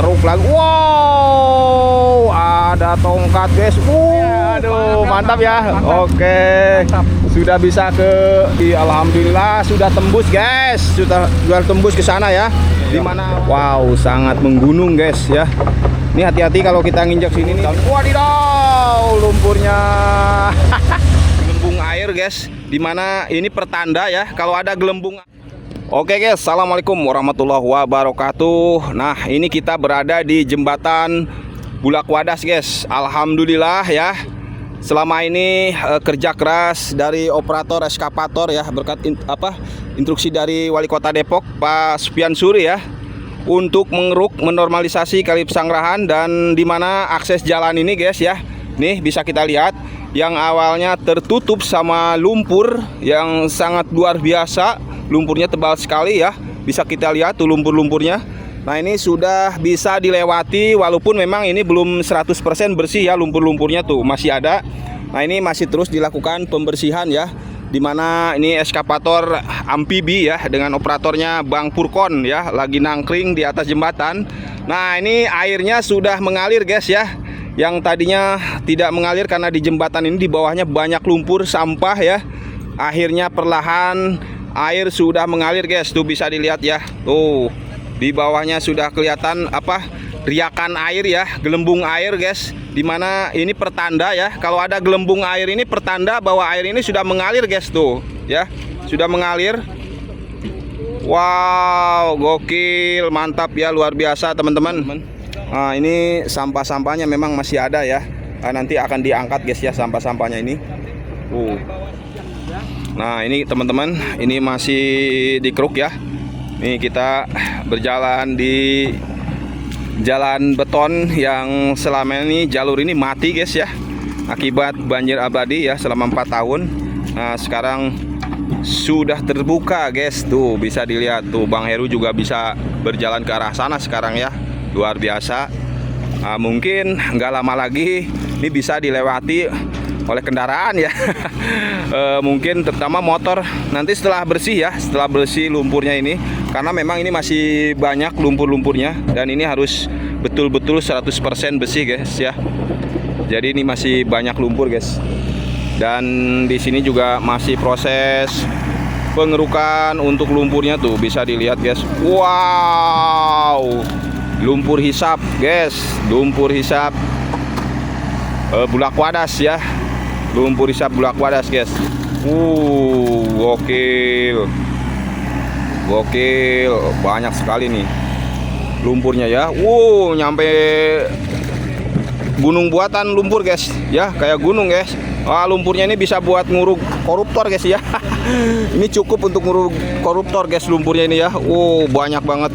keruk lagi. Wow, ada tongkat guys. Aduh, mantap ya. Oke, sudah bisa alhamdulillah sudah tembus guys. Sudah tembus ke sana ya. Dimana? Wow, sangat menggunung guys ya. Ini hati-hati kalau kita nginjak sini nih. Wadidaw, lumpurnya. Gelembung air guys. Dimana ini pertanda ya kalau ada gelembung. Oke guys, assalamualaikum warahmatullahi wabarakatuh. Nah, ini kita berada di jembatan Bulak Wadas guys. Alhamdulillah ya. Selama ini kerja keras dari operator eskapator ya, berkat instruksi dari Wali Kota Depok Pak Supian Suri ya, untuk mengeruk menormalisasi Kali Pesanggerahan. Dan dimana akses jalan ini guys ya, nih bisa kita lihat yang awalnya tertutup sama lumpur yang sangat luar biasa. Lumpurnya tebal sekali ya, bisa kita lihat tuh lumpur-lumpurnya. Nah, ini sudah bisa dilewati walaupun memang ini belum 100% bersih ya, lumpur-lumpurnya tuh masih ada. Nah, ini masih terus dilakukan pembersihan ya, dimana ini eskapator amfibi ya dengan operatornya Bang Purkon ya, lagi nangkring di atas jembatan. Nah, ini airnya sudah mengalir guys ya, yang tadinya tidak mengalir karena di jembatan ini di bawahnya banyak lumpur sampah ya. Akhirnya perlahan air sudah mengalir guys, tuh bisa dilihat ya, tuh di bawahnya sudah kelihatan riakan air ya, gelembung air guys. Dimana ini pertanda ya, kalau ada gelembung air ini pertanda bahwa air ini sudah mengalir guys, tuh ya, sudah mengalir. Wow, gokil, mantap ya, luar biasa teman-teman. Nah, ini sampah-sampahnya memang masih ada ya. Nanti akan diangkat guys ya sampah-sampahnya ini. Nah, ini teman-teman, ini masih dikeruk ya. Nih kita berjalan di jalan beton yang selama ini jalur ini mati guys ya, akibat banjir abadi ya selama 4 tahun. Nah, sekarang sudah terbuka guys, tuh bisa dilihat tuh, Bang Heru juga bisa berjalan ke arah sana sekarang ya, luar biasa. Nah, mungkin nggak lama lagi ini bisa dilewati oleh kendaraan ya. Mungkin terutama motor nanti setelah bersih ya, setelah bersih lumpurnya ini, karena memang ini masih banyak lumpur-lumpurnya dan ini harus betul-betul 100% bersih guys ya. Jadi ini masih banyak lumpur guys. Dan di sini juga masih proses pengerukan untuk lumpurnya, tuh bisa dilihat guys. Wow, lumpur hisap guys, lumpur hisap Bulak Wadas ya, lumpur hisap Bulak Wadas guys. Gokil, gokil, banyak sekali nih lumpurnya ya. Nyampe gunung buatan lumpur guys ya, kayak gunung guys. Lumpurnya ini bisa buat nguruk koruptor guys ya. Ini cukup untuk nguruk koruptor guys lumpurnya ini ya. Banyak banget,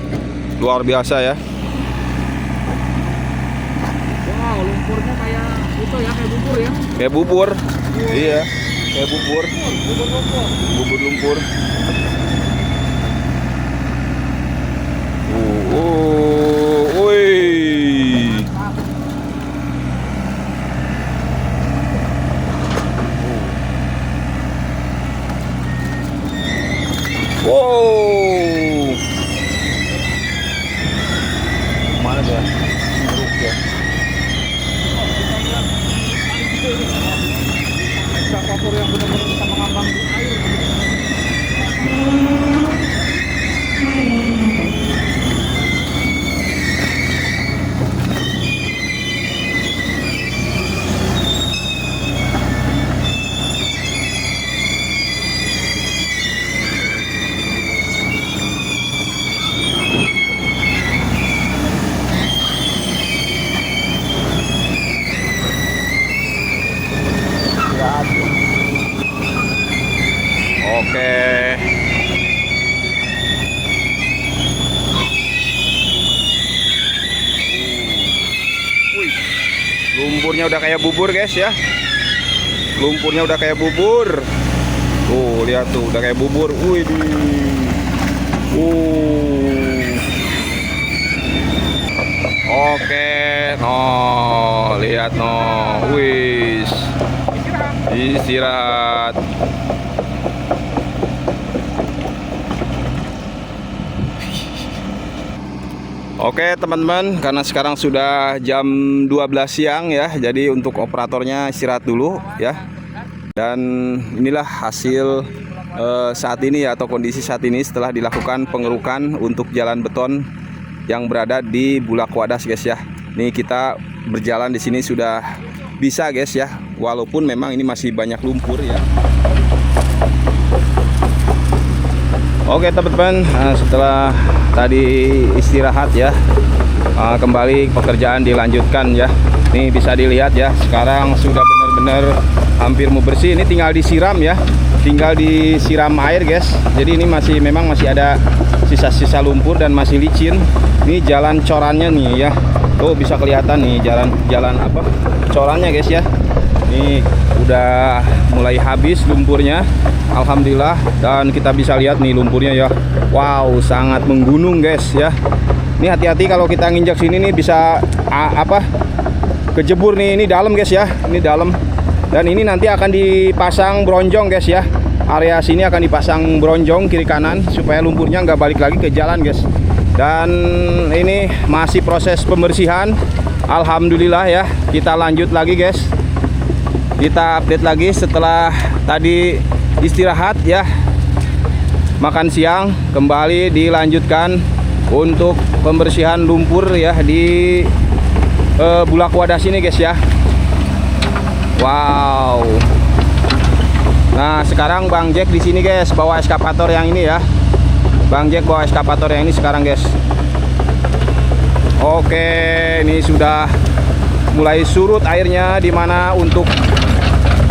luar biasa ya. Wow, lumpurnya kayak itu ya, kayak bubur ya. Kayak bubur. Iya, kayak bubur. Bubur lumpur. Mana dia? Buruk ya. Eskapator yang benar-benar bisa mengambang di air. Oke. Lumpurnya udah kayak bubur guys ya. Lumpurnya udah kayak bubur. Tuh, lihat tuh, udah kayak bubur. Oke, lihat wis. Istirahat. Oke teman-teman, karena sekarang sudah jam 12 siang ya, jadi untuk operatornya istirahat dulu ya. Dan inilah hasil saat ini ya, atau kondisi saat ini setelah dilakukan pengerukan untuk jalan beton yang berada di Bulak Wadas guys ya. Nih kita berjalan di sini sudah bisa guys ya, walaupun memang ini masih banyak lumpur ya. Oke teman-teman, setelah tadi istirahat ya, kembali pekerjaan dilanjutkan ya. Nih bisa dilihat ya, sekarang sudah benar-benar hampir mau bersih. Ini tinggal disiram ya, tinggal disiram air guys. Jadi ini memang masih ada sisa-sisa lumpur dan masih licin. Ini jalan corannya nih ya, tuh bisa kelihatan nih jalan apa corannya guys ya. Ini udah mulai habis lumpurnya, alhamdulillah. Dan kita bisa lihat nih lumpurnya ya, wow sangat menggunung guys ya. Ini hati-hati kalau kita nginjak sini nih bisa kejebur nih. Ini dalam guys ya, ini dalam. Dan ini nanti akan dipasang bronjong guys ya. Area sini akan dipasang bronjong kiri kanan supaya lumpurnya nggak balik lagi ke jalan guys. Dan ini masih proses pembersihan, alhamdulillah ya. Kita lanjut lagi guys, kita update lagi setelah tadi istirahat ya, makan siang, kembali dilanjutkan untuk pembersihan lumpur ya di Bulak Wadas ini guys ya. Wow. Nah sekarang Bang Jack di sini guys, bawa eskavator yang ini ya. Bang Jack bawa eskavator yang ini sekarang guys. Oke, ini sudah mulai surut airnya, dimana untuk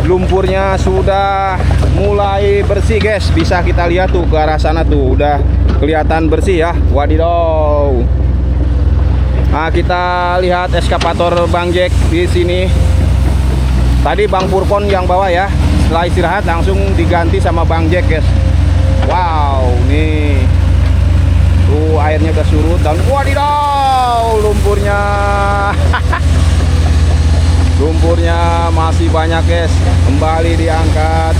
lumpurnya sudah mulai bersih guys. Bisa kita lihat tuh ke arah sana tuh udah kelihatan bersih ya. Wadidaw. Nah kita lihat eskavator Bang Jack di sini. Tadi Bang Purpon yang bawa ya. Setelah istirahat langsung diganti sama Bang Jack guys. Wow, nih tuh airnya udah surut dan wadidaw lumpurnya. Lumpurnya masih banyak guys. Kembali diangkat.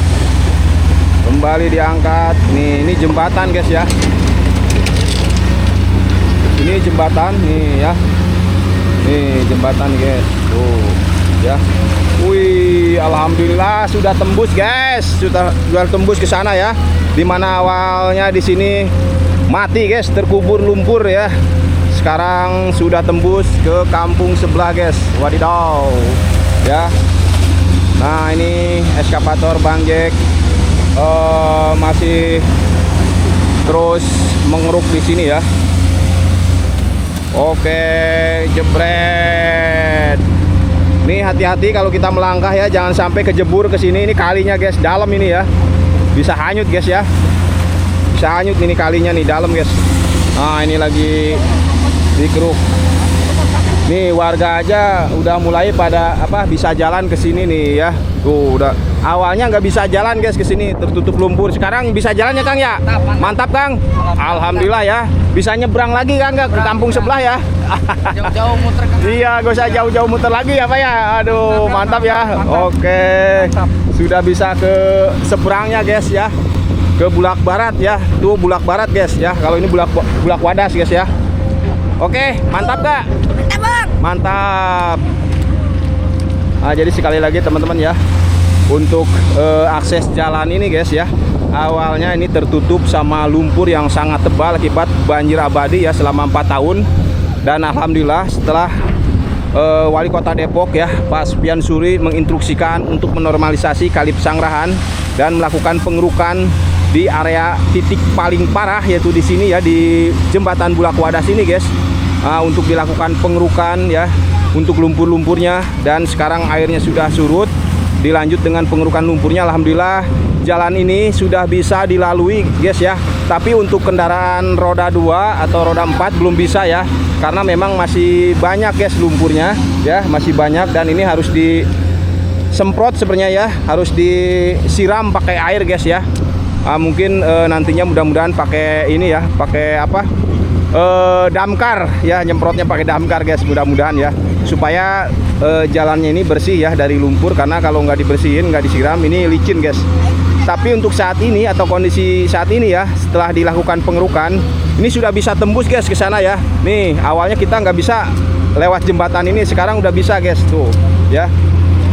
Nih ini jembatan guys ya. Ini jembatan nih ya. Nih jembatan guys. Tuh ya. Wih, alhamdulillah sudah tembus guys. Sudah tembus ke sana ya. Dimana awalnya di sini mati guys, terkubur lumpur ya. Sekarang sudah tembus ke kampung sebelah guys. Wadidaw ya. Nah ini eskavator Bang Jack masih terus mengeruk di sini ya. Oke, jebret. Nih hati-hati kalau kita melangkah ya, jangan sampai kejebur ke sini. Ini kalinya guys, dalam ini ya. Bisa hanyut guys ya. Bisa hanyut ini kalinya nih, dalam guys. Nah ini lagi dikeruk. Nih warga aja udah mulai pada bisa jalan ke sini nih ya. Tuh udah awalnya nggak bisa jalan guys ke sini, tertutup lumpur. Sekarang bisa jalan ya Kang ya. Mantap Kang. Alhamdulillah ya. Bisa nyebrang lagi Kang nggak ke kampung sebelah ya. Jauh-jauh muter Kang. Iya, gak usah jauh-jauh muter lagi ya Pak ya. Aduh mantap ya. Oke, sudah bisa ke seberangnya guys ya, ke Bulak Barat ya. Tuh Bulak Barat guys ya. Kalau ini Bulak Wadas guys ya. Oke, mantap gak? Mantap. Nah, jadi sekali lagi teman-teman ya, untuk akses jalan ini guys ya, awalnya ini tertutup sama lumpur yang sangat tebal akibat banjir abadi ya selama 4 tahun. Dan alhamdulillah setelah Wali Kota Depok ya, Pak Supian Suri menginstruksikan untuk menormalisasi Kali Pesanggerahan dan melakukan pengerukan di area titik paling parah, yaitu di sini ya, di jembatan Bulak Wadas ini guys. Untuk dilakukan pengerukan ya untuk lumpur-lumpurnya, dan sekarang airnya sudah surut. Dilanjut dengan pengerukan lumpurnya, alhamdulillah jalan ini sudah bisa dilalui guys ya. Tapi untuk kendaraan roda 2 atau roda 4 belum bisa ya, karena memang masih banyak guys lumpurnya ya, masih banyak. Dan ini harus disemprot sebenarnya ya, harus disiram pakai air guys ya. Mungkin nantinya mudah-mudahan pakai ini ya, pakai damkar ya, nyemprotnya pakai damkar guys, mudah-mudahan ya, supaya jalannya ini bersih ya dari lumpur. Karena kalau nggak dibersihin, nggak disiram, ini licin guys. Tapi untuk saat ini atau kondisi saat ini ya, setelah dilakukan pengerukan, ini sudah bisa tembus guys ke sana ya. Nih, awalnya kita nggak bisa lewat jembatan ini, sekarang udah bisa guys tuh ya.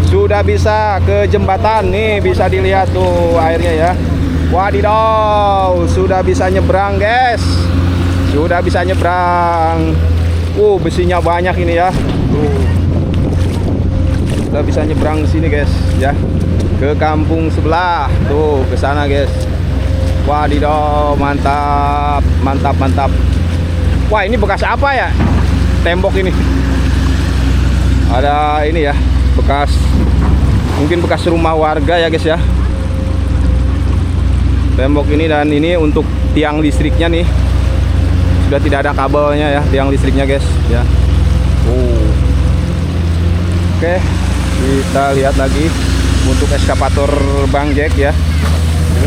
Sudah bisa ke jembatan nih, bisa dilihat tuh airnya ya. Wadidaw, sudah bisa nyebrang guys. Sudah bisa nyebrang. Besinya banyak ini ya. Sudah bisa nyebrang sini guys ya. Ke kampung sebelah tuh, ke sana guys. Wadidaw, mantap, mantap, mantap. Wah, ini bekas apa ya? Tembok ini. Ada ini ya, bekas, mungkin bekas rumah warga ya guys ya. Tembok ini, dan ini untuk tiang listriknya nih. Sudah tidak ada kabelnya ya, tiang listriknya guys ya. Oke, kita lihat lagi untuk eskavator Bang Jack ya.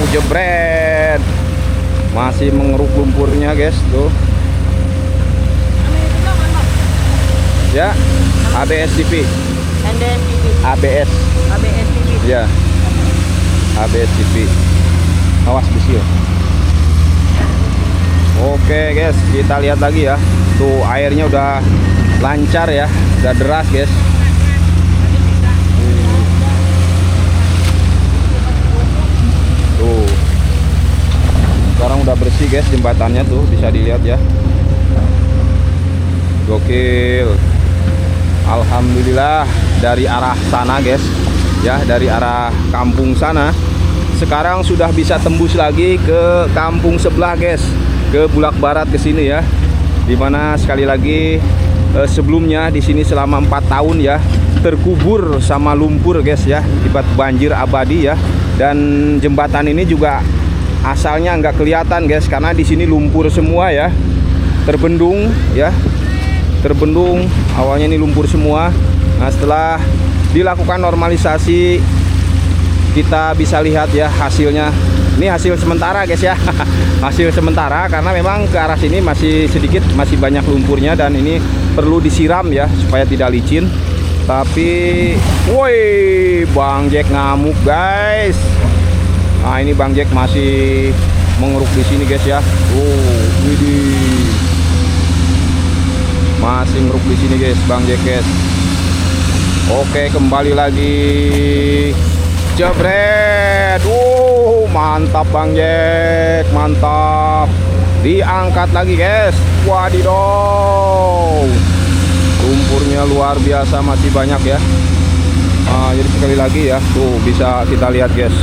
Jebret, masih mengeruk lumpurnya guys tuh ya. ABS TV, ABS TV ya, ABS TV, awas besi. Oke guys, kita lihat lagi ya, tuh airnya udah lancar ya, udah deras guys. Tuh, sekarang udah bersih guys jembatannya tuh, bisa dilihat ya. Gokil. Alhamdulillah, dari arah sana guys ya, dari arah kampung sana sekarang sudah bisa tembus lagi ke kampung sebelah guys, ke Bulak Barat ke sini ya. Dimana sekali lagi sebelumnya di sini selama 4 tahun ya terkubur sama lumpur guys ya, akibat banjir abadi ya. Dan jembatan ini juga asalnya nggak kelihatan guys, karena di sini lumpur semua ya, terbendung ya, terbendung. Awalnya ini lumpur semua. Nah, setelah dilakukan normalisasi, kita bisa lihat ya hasilnya. Ini hasil sementara guys ya. Hasil sementara, karena memang ke arah sini masih sedikit, masih banyak lumpurnya, dan ini perlu disiram ya supaya tidak licin. Tapi woi, Bang Jack ngamuk guys. Nah, ini Bang Jack masih mengeruk di sini guys ya. Widih, masih ngeruk di sini guys Bang Jack guys. Oke, kembali lagi. Jebret. Mantap Bang Jack, mantap. Diangkat lagi guys. Wadidaw, lumpurnya luar biasa, masih banyak ya. Jadi sekali lagi ya, tuh bisa kita lihat guys,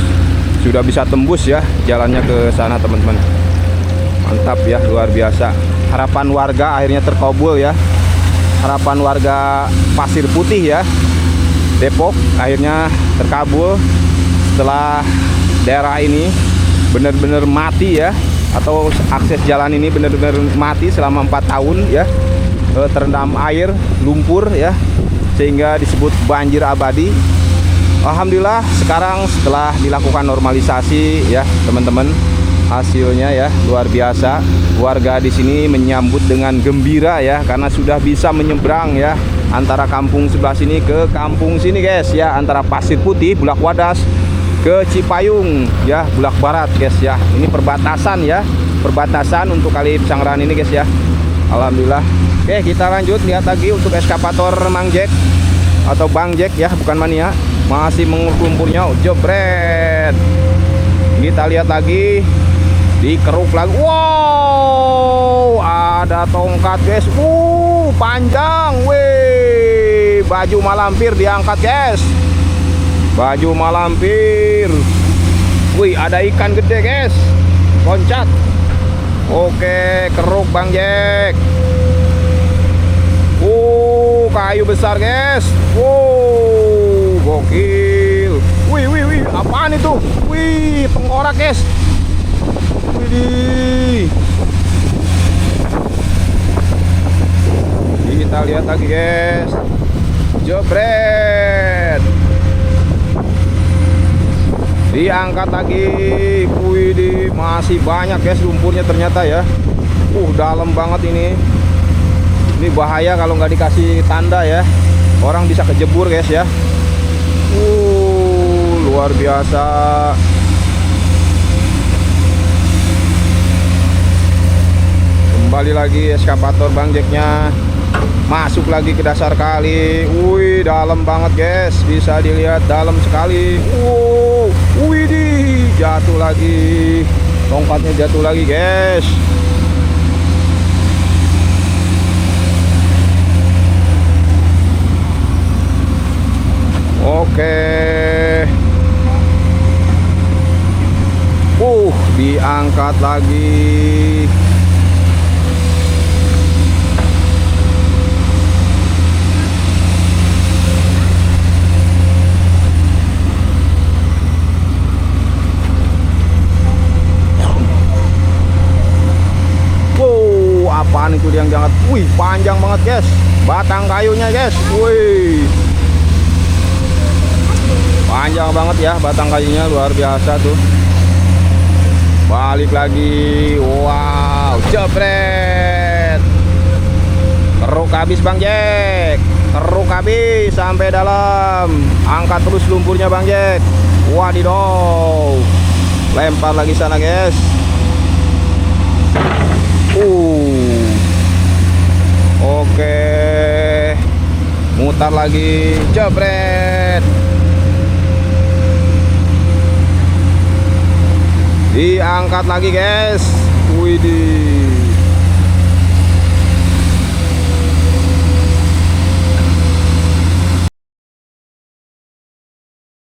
sudah bisa tembus ya jalannya ke sana teman-teman. Mantap ya, luar biasa. Harapan warga akhirnya terkabul ya. Harapan warga Pasir Putih ya, Depok, akhirnya terkabul setelah daerah ini benar-benar mati ya, atau akses jalan ini benar-benar mati selama 4 tahun ya, terendam air, lumpur ya, sehingga disebut banjir abadi. Alhamdulillah sekarang setelah dilakukan normalisasi ya teman-teman, hasilnya ya luar biasa. Warga di sini menyambut dengan gembira ya, karena sudah bisa menyeberang ya antara kampung sebelah sini ke kampung sini guys ya, antara Pasir Putih, Bulak Wadas ke Cipayung ya, Bulak Barat guys ya. Ini perbatasan ya, perbatasan untuk kali Pesanggrahan ini guys ya. Alhamdulillah. Oke, kita lanjut lihat lagi untuk eskavator Mang Jack atau Bang Jack ya, bukan Mania. Masih menguruk lumpurnya. Jebret. Kita lihat lagi, dikeruk lagi. Wow, ada tongkat guys. Panjang. Weh, baju malampir diangkat guys. Baju malampir. Wih, ada ikan gede guys, loncat. Oke, keruk Bang Jack. Kayu besar guys. Gokil. Wih, apaan itu? Wih, tengkorak guys. Widih. Kita lihat lagi guys. Jebret. Diangkat lagi. Widih, masih banyak guys lumpurnya ternyata ya. Dalam banget ini. Ini bahaya kalau nggak dikasih tanda ya, orang bisa kejebur guys ya. Luar biasa. Kembali lagi eskavator Bang Jacknya masuk lagi ke dasar kali. Wih, dalam banget guys, bisa dilihat dalam sekali. Wih, jatuh lagi, tongkatnya jatuh lagi guys. Oke. Diangkat lagi. Apaan itu yang jangan? Wih, panjang banget guys, batang kayunya guys. Wih, panjang banget ya batang kayunya, luar biasa tuh. Balik lagi, wow, jebret, keruk habis Bang Jack, keruk habis sampai dalam. Angkat terus lumpurnya Bang Jack. Wadidaw, lempar lagi sana guys. Oke, mutar lagi, jebret, diangkat lagi guys. Widih,